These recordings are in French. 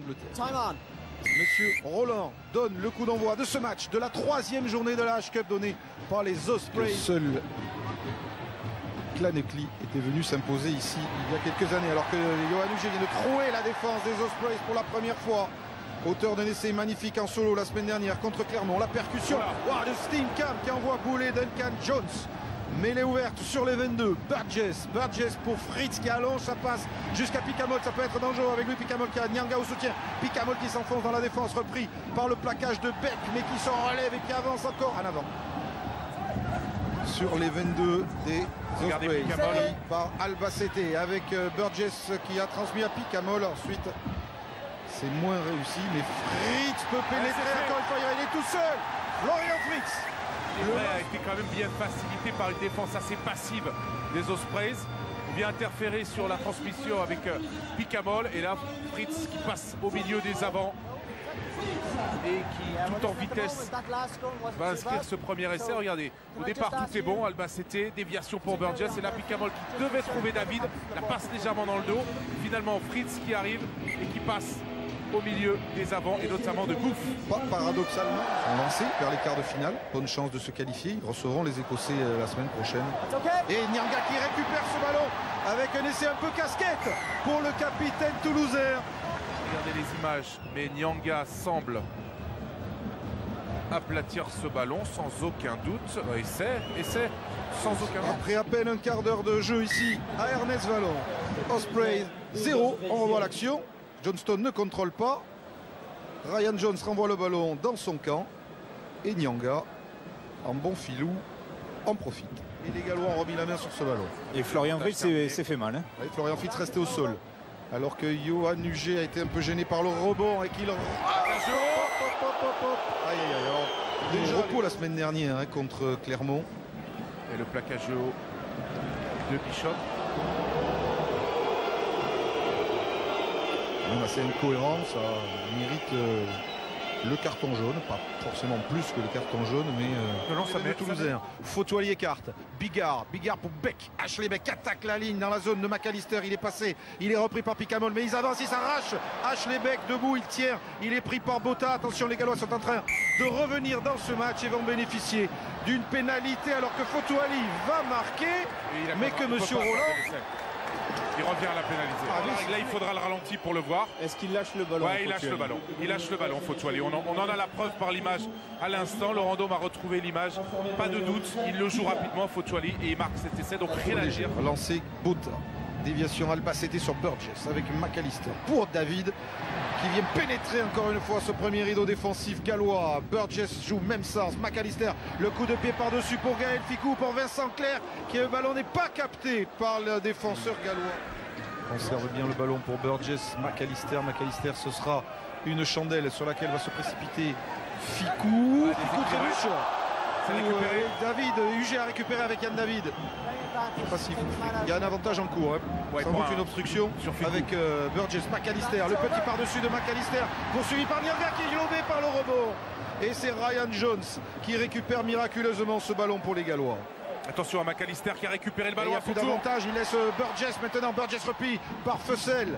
Angleterre. Monsieur Roland donne le coup d'envoi de ce match de la 3e journée de la H-Cup donnée par les Ospreys. Seul Claneckley était venu s'imposer ici il y a quelques années, alors que Johan Huget vient de trouer la défense des Ospreys pour la première fois. Auteur d'un essai magnifique en solo la semaine dernière contre Clermont. La percussion de Steenkamp qui envoie bouler Duncan Jones. Mêlée ouverte sur les 22. Burgess pour Fritz qui allonge sa passe jusqu'à Picamol. Ça peut être dangereux avec lui. Picamol qui a Nyanga au soutien. Picamol qui s'enfonce dans la défense, repris par le plaquage de Beck, mais qui s'en relève et qui avance encore en avant. Sur les 22 des Ospreys par Albacete avec Burgess qui a transmis à Picamol. Ensuite, c'est moins réussi, mais Fritz peut pénétrer encore une fois. Il est tout seul. Florian Fritz. Le vrai a été quand même bien facilité par une défense assez passive des Ospreys. Il vient interférer sur la transmission avec Picamol. Et là, Fritz qui passe au milieu des avants et qui, tout en vitesse, va inscrire ce premier essai. Regardez, au départ, tout est bon. Albacete, déviation pour Burgess. Et là, Picamol qui devait trouver David, la passe légèrement dans le dos. Finalement, Fritz qui arrive et qui passe au milieu des avants et notamment de Gouff. Paradoxalement, ils sont lancés vers les quarts de finale. Bonne chance de se qualifier. Ils recevront les Écossais la semaine prochaine. Et Nyanga qui récupère ce ballon avec un essai un peu casquette pour le capitaine toulousain. Regardez les images, mais Nyanga semble aplatir ce ballon sans aucun doute. Essai sans aucun doute. Après à peine un quart d'heure de jeu ici à Ernest Vallon. Ospreys 0. On revoit l'action. Johnston ne contrôle pas. Ryan Jones renvoie le ballon dans son camp. Et Nyanga, en bon filou, en profite. Et les Gallois ont remis la main sur ce ballon. Et Florian Fritz s'est fait mal. Oui, Florian Fritz restait au sol. Alors que Johan Huget a été un peu gêné par le rebond et qu'il... Déjà repos la semaine dernière contre Clermont. Et le plaquage haut de Bishop. C'est incohérent, ça mérite le carton jaune, pas forcément plus que le carton jaune, mais non, ça met toulousain. Fauteuil écarte, Bigard pour Beck, Ashley Beck attaque la ligne dans la zone de McAllister, il est passé, il est repris par Picamol, mais ils avancent, ils s'arrachent. Ashley Beck debout, il tient, il est pris par Botta. Attention, les Gallois sont en train de revenir dans ce match et vont bénéficier d'une pénalité alors que Fotouali va marquer, mais que Monsieur Roland... Il revient à la pénaliser. Là, il faudra le ralenti pour le voir. Est-ce qu'il lâche le ballon? Ouais, il lâche le ballon. Il lâche le ballon, Fotouali. On en a la preuve par l'image à l'instant. Laurent Dôme a retrouvé l'image. Pas de doute. Il le joue rapidement, Fotouali, et il marque cet essai. Donc rien à dire. Lancé Botta. Déviation Albacete sur Burgess avec McAllister pour David qui vient pénétrer encore une fois ce premier rideau défensif gallois. Burgess joue même sens. McAllister, le coup de pied par-dessus pour Gaël Ficou, pour Vincent Clerc, qui le ballon n'est pas capté par le défenseur gallois. Conserve bien le ballon pour Burgess. McAllister, ce sera une chandelle sur laquelle va se précipiter Ficou. Ficou trébuche. David, Huget a récupéré avec Yann David. Je sais pas s'il y a un avantage en cours. Sans doute une obstruction avec Burgess. McAllister, le petit par-dessus de McAllister, poursuivi par Nyanga qui est globé par le rebond. Et c'est Ryan Jones qui récupère miraculeusement ce ballon pour les Gallois. Attention à McAllister qui a récupéré le ballon. Il n'y a plus d'avantage, il laisse Burgess maintenant. Burgess repli par Fessel.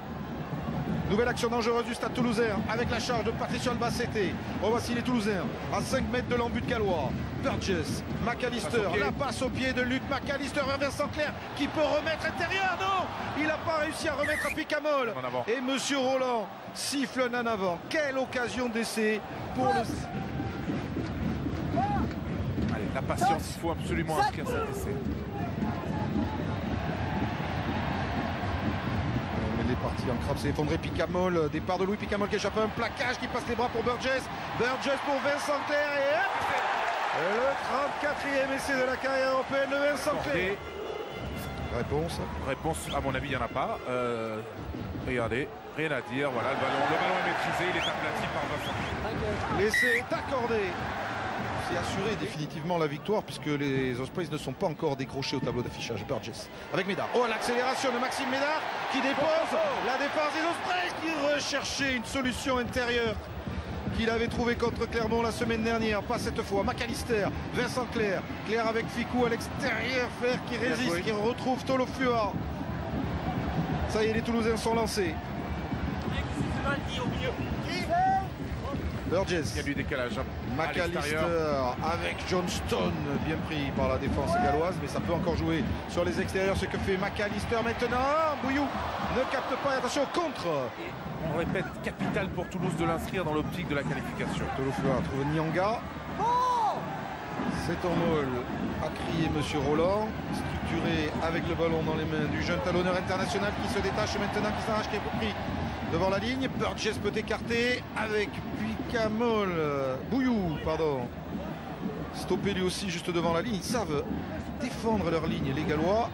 Nouvelle action dangereuse du Stade Toulousain avec la charge de Patricio Albacete. Revoici les Toulousains à 5 mètres de l'embut gallois. Burgess, McAllister, la passe au pied de Luc McAllister vers Vincent Clerc qui peut remettre intérieur. Non, il n'a pas réussi à remettre à Picamol. Et Monsieur Roland siffle un en avant. Quelle occasion d'essai pour le... Allez, la patience, il faut absolument inscrire cet essai. Il est parti en crabe, s'est effondré. Picamol, départ de Louis Picamol qui échappe à un plaquage qui passe les bras pour Burgess. Burgess pour Vincent Clerc et hop, le 34e essai de la carrière européenne de Vincent Clerc. Réponse, à mon avis, il n'y en a pas. Regardez, rien à dire. Voilà, le ballon est maîtrisé, il est aplati par Vincent Clerc. L'essai est accordé. C'est assuré définitivement la victoire puisque les Ospreys ne sont pas encore décrochés au tableau d'affichage. Burgess avec Médard. Oh, l'accélération de Maxime Médard qui dépose la défense des Ospreys qui recherchait une solution intérieure qu'il avait trouvé contre Clermont la semaine dernière. Pas cette fois. McAllister, Vincent Clerc. Clerc avec Ficou à l'extérieur. Fer qui résiste, qui retrouve Tolofua. Ça y est, les Toulousains sont lancés. Burgess. Il y a du décalage. McAllister avec Johnston, bien pris par la défense galloise, mais ça peut encore jouer sur les extérieurs, ce que fait McAllister maintenant. Bouillou ne capte pas, attention, contre. On répète, capital pour Toulouse de l'inscrire dans l'optique de la qualification. Toulouse trouve Nyanga. C'est en molle, a crié Monsieur Roland, structuré avec le ballon dans les mains du jeune talonneur international qui se détache maintenant, qui s'arrache, qui est pris devant la ligne. Burgess peut écarter avec Picamol, Bouillou, pardon. Stoppé lui aussi juste devant la ligne. Ils savent défendre leur ligne, les Gallois.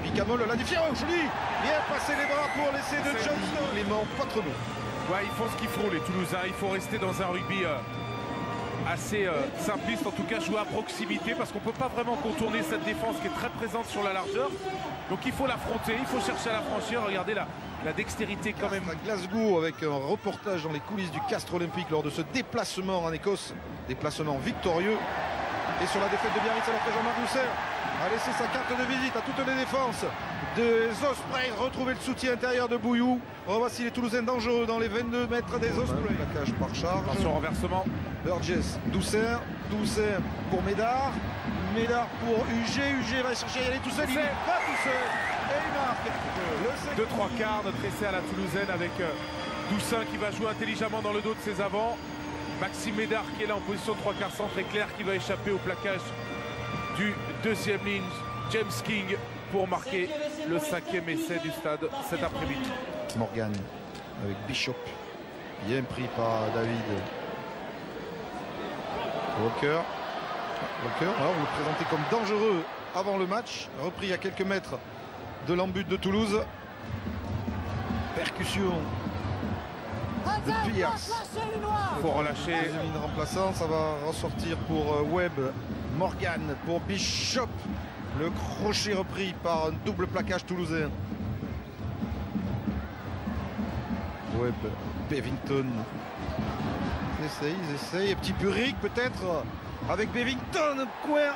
Picamol la défie, oh joli, bien passé les bras pour l'essai de Johnston. Clément Patronneau. Ouais, ils font ce qu'ils font les Toulousains. Il faut rester dans un rugby assez simpliste, en tout cas jouer à proximité, parce qu'on ne peut pas vraiment contourner cette défense qui est très présente sur la largeur. Donc il faut l'affronter, il faut chercher à la franchir. Regardez la dextérité quand même. À Glasgow, avec un reportage dans les coulisses du Castres Olympique lors de ce déplacement en Écosse, déplacement victorieux. Et sur la défaite de Biarritz, alors que Jean-Marc Doucet a laissé sa carte de visite à toutes les défenses des Ospreys, retrouver le soutien intérieur de Bouillou. Revoici les Toulousains dangereux dans les 22 mètres des Ospreys. Plaquage par charge. Attention, renversement. Burgess, Doucet pour Médard. Médard pour UG. UG va chercher, il est tout seul. Il n'est pas tout seul. Et il marque. 2-3 quarts, notre essai à la Toulousaine avec Doussin qui va jouer intelligemment dans le dos de ses avants. Maxime Médard qui est là en position de 3 quarts centre, et Claire qui va échapper au plaquage du deuxième ligne. James King pour marquer le 5e essai du stade cet après-midi. Morgan avec Bishop, bien pris par David Walker. Walker, alors on le présentait comme dangereux avant le match, repris à quelques mètres de l'embut de Toulouse. Percussion de Pierce. Pour relâcher. Ligne remplaçant, ça va ressortir pour Webb. Morgan pour Bishop. Le crochet repris par un double plaquage toulousain. Webb, Bevington. Ils essayent. Et petit Buric peut-être avec Bevington. Coin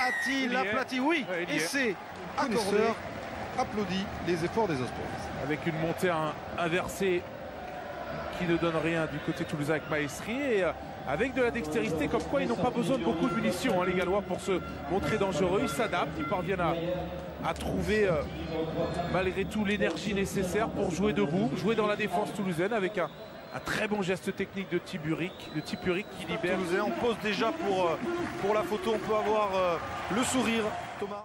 a-t-il aplati? Oui, et c'est connaisseur applaudit les efforts des Ospreys. Avec une montée inversée qui ne donne rien du côté toulousain avec Maestri, et avec de la dextérité, comme quoi ils n'ont pas besoin de beaucoup de munitions, les Gallois, pour se montrer dangereux. Ils s'adaptent, ils parviennent à trouver malgré tout l'énergie nécessaire pour jouer debout, jouer dans la défense toulousaine avec un très bon geste technique de Tiburic qui libère. On pose déjà pour la photo, on peut avoir le sourire, Thomas.